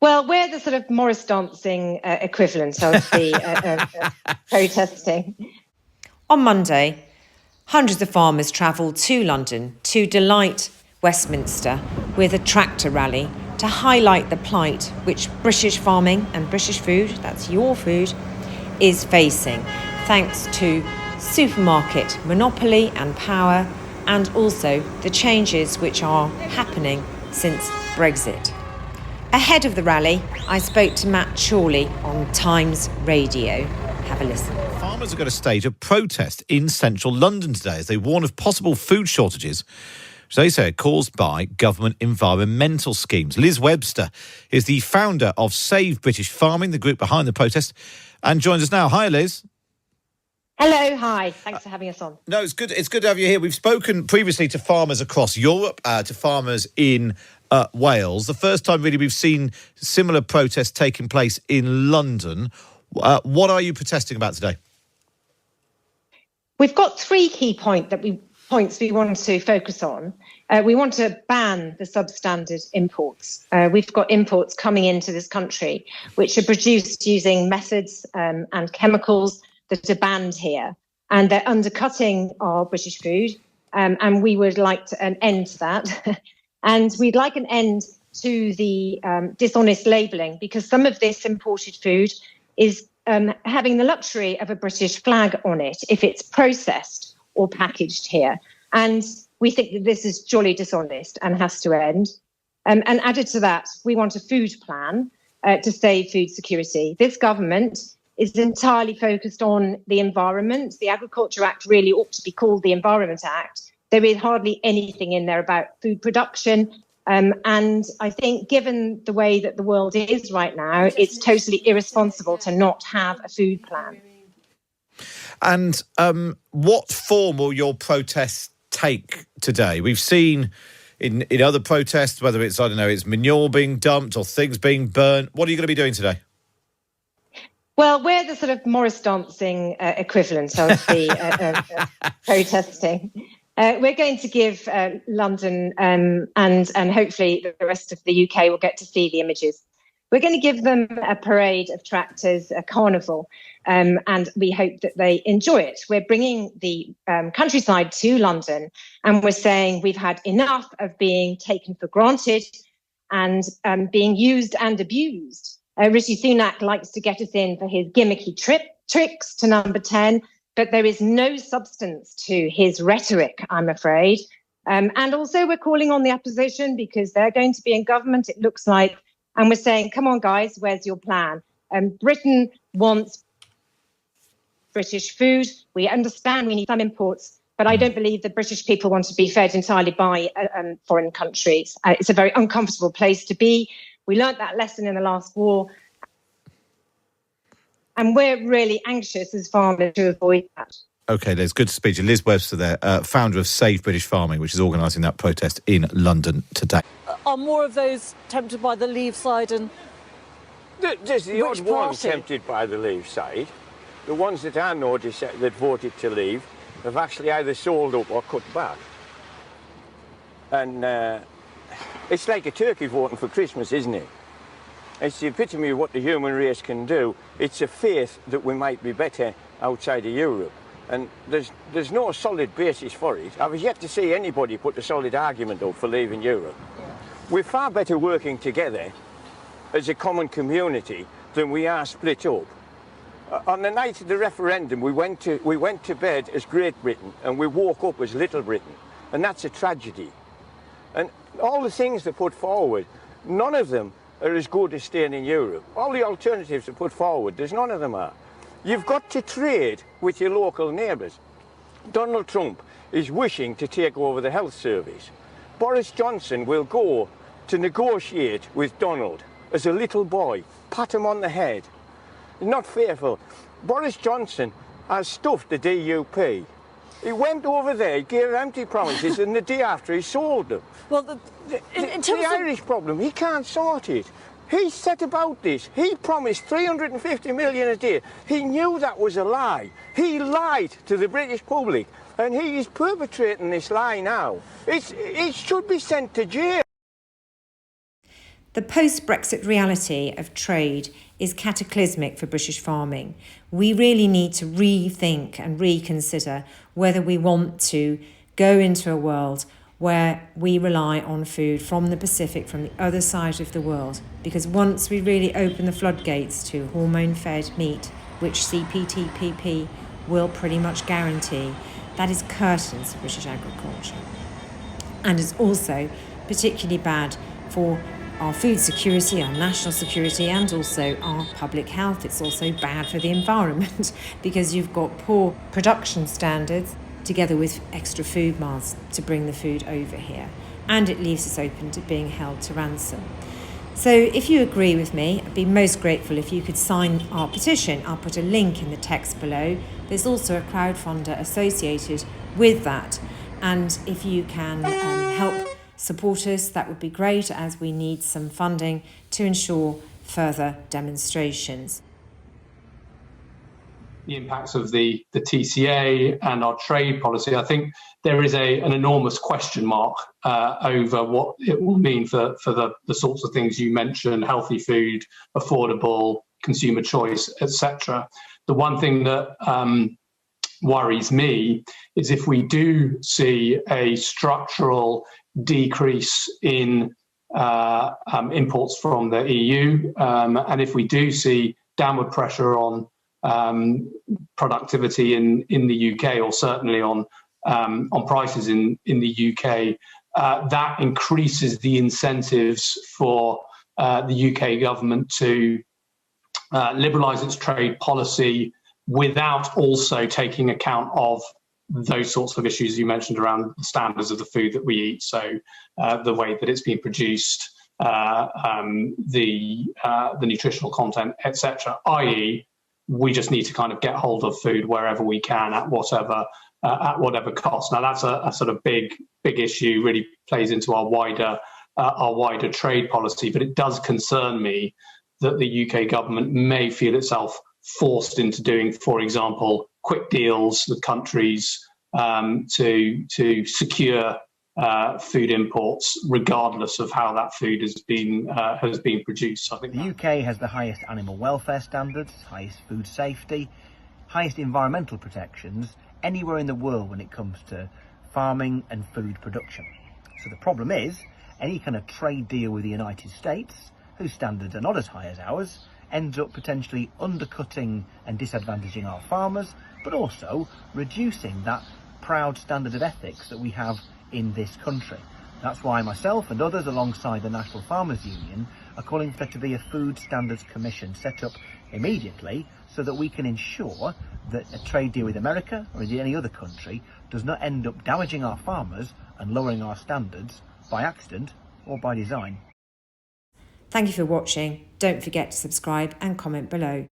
Well, we're the sort of Morris dancing equivalent of the protesting. On Monday, hundreds of farmers travelled to London to delight Westminster with a tractor rally to highlight the plight which British farming and British food, that's your food, is facing, thanks to supermarket monopoly and power, and also the changes which are happening since Brexit. Ahead of the rally, I spoke to Matt Chorley on Times Radio. Have a listen. Farmers are going to stage a protest in central London today as they warn of possible food shortages, which they say are caused by government environmental schemes. Liz Webster is the founder of Save British Farming, the group behind the protest, and joins us now. Hi, Liz. Hello, hi. Thanks for having us on. No, it's good. It's good to have you here. We've spoken previously to farmers across Europe, to farmers in Wales. The first time really we've seen similar protests taking place in London. What are you protesting about today? We've got three key points we want to focus on. We want to ban the substandard imports. We've got imports coming into this country which are produced using methods and chemicals that are banned here, and they're undercutting our British food, and we would like an end to that. And we'd like an end to the dishonest labelling, because some of this imported food is having the luxury of a British flag on it if it's processed or packaged here. And we think that this is jolly dishonest and has to end. And added to that, we want a food plan to save food security. This government is entirely focused on the environment. The Agriculture Act really ought to be called the Environment Act. There is hardly anything in there about food production. And I think given the way that the world is right now, it's totally irresponsible to not have a food plan. And what form will your protests take today? We've seen in other protests, whether it's, it's manure being dumped or things being burnt. What are you going to be doing today? Well, we're the sort of Morris dancing equivalent of the protesting. We're going to give London and hopefully the rest of the UK will get to see the images. We're going to give them a parade of tractors, a carnival, and we hope that they enjoy it. We're bringing the countryside to London, and we're saying we've had enough of being taken for granted and being used and abused. Rishi Sunak likes to get us in for his gimmicky tricks to number 10, but there is no substance to his rhetoric, I'm afraid. And also we're calling on the opposition because they're going to be in government, it looks like, and we're saying, come on, guys, where's your plan? Britain wants British food. We understand we need some imports, but I don't believe the British people want to be fed entirely by foreign countries. It's a very uncomfortable place to be. We learnt that lesson in the last war. And we're really anxious as farmers to avoid that. OK, Liz, good to speak to you. Liz Webster there, founder of Save British Farming, which is organising that protest in London today. Are more of those tempted by the Leave side and there's the odd one tempted by the Leave side. The ones that I noticed that voted to leave have actually either sold up or cut back. And it's like a turkey voting for Christmas, isn't it? It's the epitome of what the human race can do. It's a faith that we might be better outside of Europe. And there's no solid basis for it. I was yet to see anybody put a solid argument up for leaving Europe. Yeah. We're far better working together as a common community than we are split up. On the night of the referendum, we went to bed as Great Britain and we woke up as Little Britain. And that's a tragedy. And all the things they put forward, none of them are as good as staying in Europe. All the alternatives they put forward, there's none of them are. You've got to trade with your local neighbours. Donald Trump is wishing to take over the health service. Boris Johnson will go to negotiate with Donald as a little boy, pat him on the head. Not fearful. Boris Johnson has stuffed the DUP. He went over there, gave empty promises, and the day after he sold them. Well, the Irish problem, he can't sort it. He set about this. He promised 350 million a day. He knew that was a lie. He lied to the British public, and he is perpetrating this lie now. It should be sent to jail. The post-Brexit reality of trade is cataclysmic for British farming. We really need to rethink and reconsider whether we want to go into a world where we rely on food from the Pacific, from the other side of the world. Because once we really open the floodgates to hormone-fed meat, which CPTPP will pretty much guarantee, that is curtains for British agriculture. And it's also particularly bad for our food security, our national security, and also our public health. It's also bad for the environment because you've got poor production standards together with extra food miles to bring the food over here. And it leaves us open to being held to ransom. So if you agree with me, I'd be most grateful if you could sign our petition. I'll put a link in the text below. There's also a crowdfunder associated with that. And if you can help support us, that would be great, as we need some funding to ensure further demonstrations. The impacts of the TCA and our trade policy, I think there is an enormous question mark over what it will mean for the sorts of things you mentioned: healthy food, affordable, consumer choice, etc. The one thing that worries me is if we do see a structural decrease in imports from the EU, and if we do see downward pressure on productivity in the UK, or certainly on prices in the UK, that increases the incentives for the UK government to liberalise its trade policy without also taking account of those sorts of issues you mentioned around the standards of the food that we eat. So the way that it's being produced, the nutritional content, etc. i.e., we just need to kind of get hold of food wherever we can at whatever cost. Now that's a sort of big issue, really plays into our wider trade policy, but it does concern me that the UK government may feel itself forced into doing, for example, quick deals with countries to secure food imports, regardless of how that food has been produced. I think the UK has the highest animal welfare standards, highest food safety, highest environmental protections anywhere in the world when it comes to farming and food production. So the problem is, any kind of trade deal with the United States, whose standards are not as high as ours, ends up potentially undercutting and disadvantaging our farmers, but also reducing that proud standard of ethics that we have in this country. That's why myself and others, alongside the National Farmers Union, are calling for there to be a Food Standards Commission set up immediately, so that we can ensure that a trade deal with America or indeed any other country does not end up damaging our farmers and lowering our standards by accident or by design. Thank you for watching. Don't forget to subscribe and comment below.